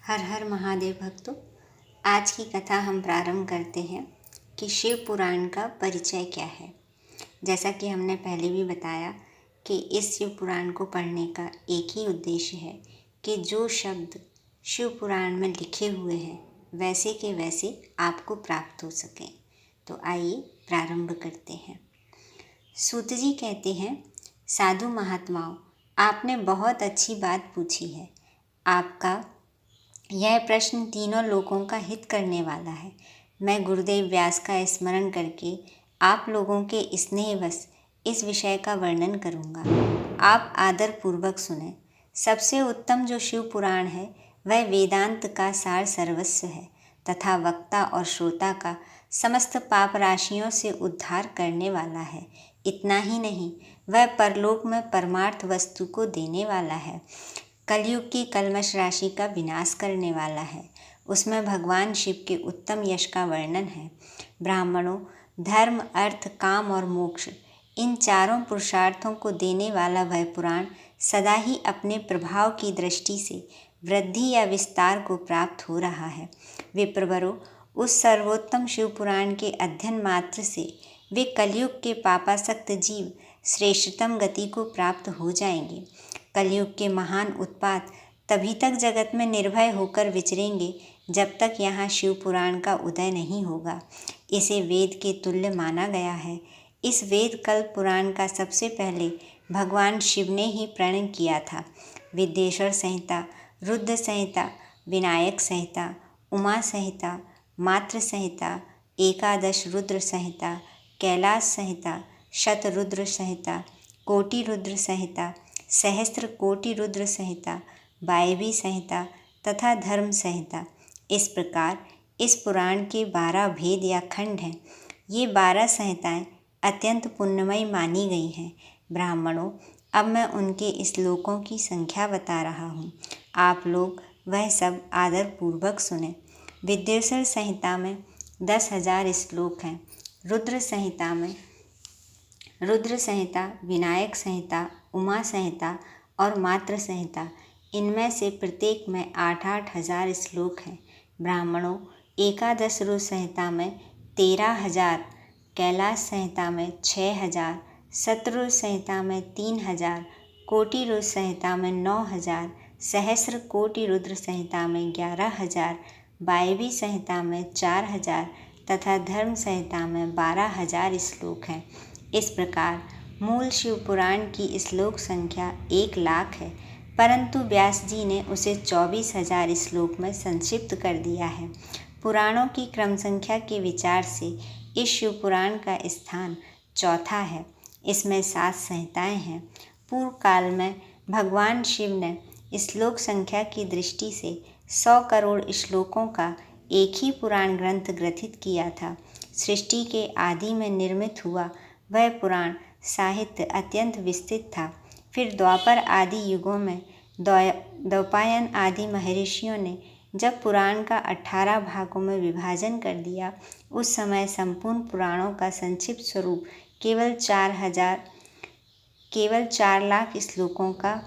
हर हर महादेव भक्तों, आज की कथा हम प्रारंभ करते हैं कि शिव पुराण का परिचय क्या है। जैसा कि हमने पहले भी बताया कि इस शिव पुराण को पढ़ने का एक ही उद्देश्य है कि जो शब्द शिव पुराण में लिखे हुए हैं वैसे के वैसे आपको प्राप्त हो सकें। तो आइए प्रारंभ करते हैं। सूत जी कहते हैं, साधु महात्माओं, आपने बहुत अच्छी बात पूछी है। आपका यह प्रश्न तीनों लोगों का हित करने वाला है। मैं गुरुदेव व्यास का स्मरण करके आप लोगों के स्नेहवश इस विषय का वर्णन करूँगा। आप आदर पूर्वक सुने। सबसे उत्तम जो शिव पुराण है वह वेदांत का सार सर्वस्व है तथा वक्ता और श्रोता का समस्त पाप राशियों से उद्धार करने वाला है। इतना ही नहीं, वह परलोक में परमार्थ वस्तु को देने वाला है। कलयुग की कल्मश राशि का विनाश करने वाला है। उसमें भगवान शिव के उत्तम यश का वर्णन है। ब्राह्मणों, धर्म, अर्थ, काम और मोक्ष, इन चारों पुरुषार्थों को देने वाला वह पुराण सदा ही अपने प्रभाव की दृष्टि से वृद्धि या विस्तार को प्राप्त हो रहा है। विप्रवरों, उस सर्वोत्तम शिव पुराण के अध्ययन मात्र से वे कलयुग के पापासक्त जीव श्रेष्ठतम गति को प्राप्त हो जाएंगे। कलयुग के महान उत्पात तभी तक जगत में निर्भय होकर विचरेंगे जब तक यहाँ शिव पुराण का उदय नहीं होगा। इसे वेद के तुल्य माना गया है। इस वेद कल्प पुराण का सबसे पहले भगवान शिव ने ही प्रणयन किया था। विद्येश्वर संहिता, रुद्र संहिता, विनायक संहिता, उमा संहिता, मात्र संहिता, एकादश रुद्र संहिता, कैलाश संहिता, शतरुद्र संहिता, कोटि रुद्र संहिता, सहस्त्र कोटि रुद्र संहिता, वायवी संहिता तथा धर्म संहिता, इस प्रकार इस पुराण के 12 भेद या खंड हैं। ये 12 संहिताएं अत्यंत पुण्यमयी मानी गई हैं। ब्राह्मणों, अब मैं उनके श्लोकों की संख्या बता रहा हूँ। आप लोग वह सब आदर पूर्वक सुने। विद्येश्वर संहिता में 10,000 श्लोक हैं। रुद्र संहिता, विनायक संहिता, उमा संहिता और मात्र संहिता, इनमें से प्रत्येक में 8-8 हज़ार श्लोक हैं। ब्राह्मणों, एकादश रुद्र संहिता में 13,000, कैलाश संहिता में 6,000, शतरुद्र संहिता में 3,000, कोटि रुद्र संहिता में 9,000, सहस्त्र कोटि रुद्र संहिता में 11,000, वायवी संहिता में 4,000 तथा धर्म संहिता में 12,000 श्लोक हैं। इस प्रकार मूल शिव पुराण की श्लोक संख्या 1,00,000 है, परंतु व्यास जी ने उसे 24,000 श्लोक में संक्षिप्त कर दिया है। पुराणों की क्रम संख्या के विचार से इस शिव पुराण का स्थान चौथा है। इसमें 7 संहिताएं हैं। पूर्व काल में भगवान शिव ने श्लोक संख्या की दृष्टि से 100 करोड़ श्लोकों का एक ही पुराण ग्रंथ ग्रथित किया था। सृष्टि के आदि में निर्मित हुआ वह पुराण साहित्य अत्यंत विस्तृत था। फिर द्वापर आदि युगों में द्वैपायन आदि महर्षियों ने जब पुराण का 18 भागों में विभाजन कर दिया, उस समय संपूर्ण पुराणों का संक्षिप्त स्वरूप केवल 4,00,000 श्लोकों का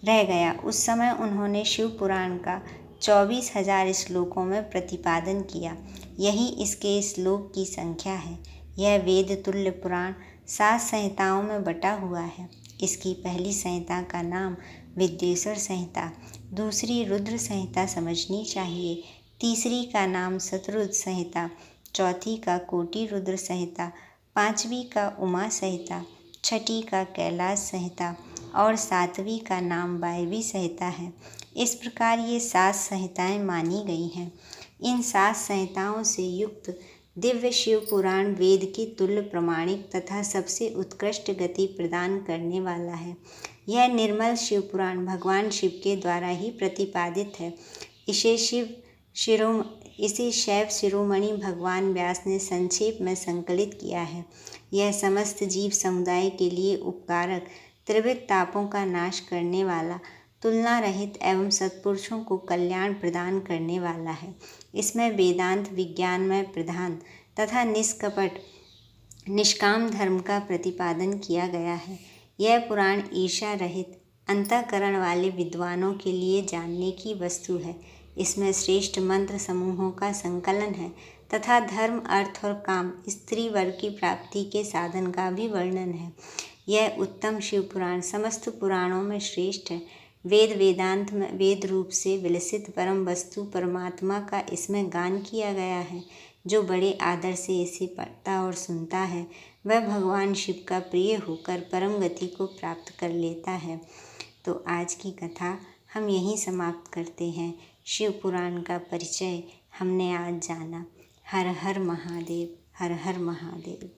रह गया। उस समय उन्होंने शिव पुराण का 24,000 श्लोकों में प्रतिपादन किया। यही इसके श्लोक की संख्या है। यह वेद तुल्य पुराण 7 संहिताओं में बटा हुआ है। इसकी पहली संहिता का नाम विद्येश्वर संहिता, दूसरी रुद्र संहिता समझनी चाहिए, तीसरी का नाम शतरुद्र संहिता, चौथी का कोटि रुद्र संहिता, पांचवी का उमा संहिता, छठी का कैलाश संहिता और सातवीं का नाम वायवी संहिता है। इस प्रकार ये 7 संहिताएं मानी गई हैं। इन 7 संहिताओं से युक्त दिव्य शिव पुराण वेद के तुल्य प्रमाणिक तथा सबसे उत्कृष्ट गति प्रदान करने वाला है। यह निर्मल शिव पुराण भगवान शिव के द्वारा ही प्रतिपादित है। इसे शैव शिरोमणि भगवान व्यास ने संक्षेप में संकलित किया है। यह समस्त जीव समुदाय के लिए उपकारक, त्रिविध तापों का नाश करने वाला, तुलना रहित एवं सत्पुरुषों को कल्याण प्रदान करने वाला है। इसमें वेदांत विज्ञानमय प्रधान तथा निष्कपट निष्काम धर्म का प्रतिपादन किया गया है। यह पुराण ईर्ष्या रहित अंतःकरण वाले विद्वानों के लिए जानने की वस्तु है। इसमें श्रेष्ठ मंत्र समूहों का संकलन है तथा धर्म, अर्थ और काम, स्त्री वर्ग की प्राप्ति के साधन का भी वर्णन है। यह उत्तम शिव पुराण समस्त पुराणों में श्रेष्ठ है। वेद वेदांत में वेद रूप से विलसित परम वस्तु परमात्मा का इसमें गान किया गया है। जो बड़े आदर से इसे पढ़ता और सुनता है वह भगवान शिव का प्रिय होकर परम गति को प्राप्त कर लेता है। तो आज की कथा हम यहीं समाप्त करते हैं। शिव पुराण का परिचय हमने आज जाना। हर हर महादेव, हर हर महादेव।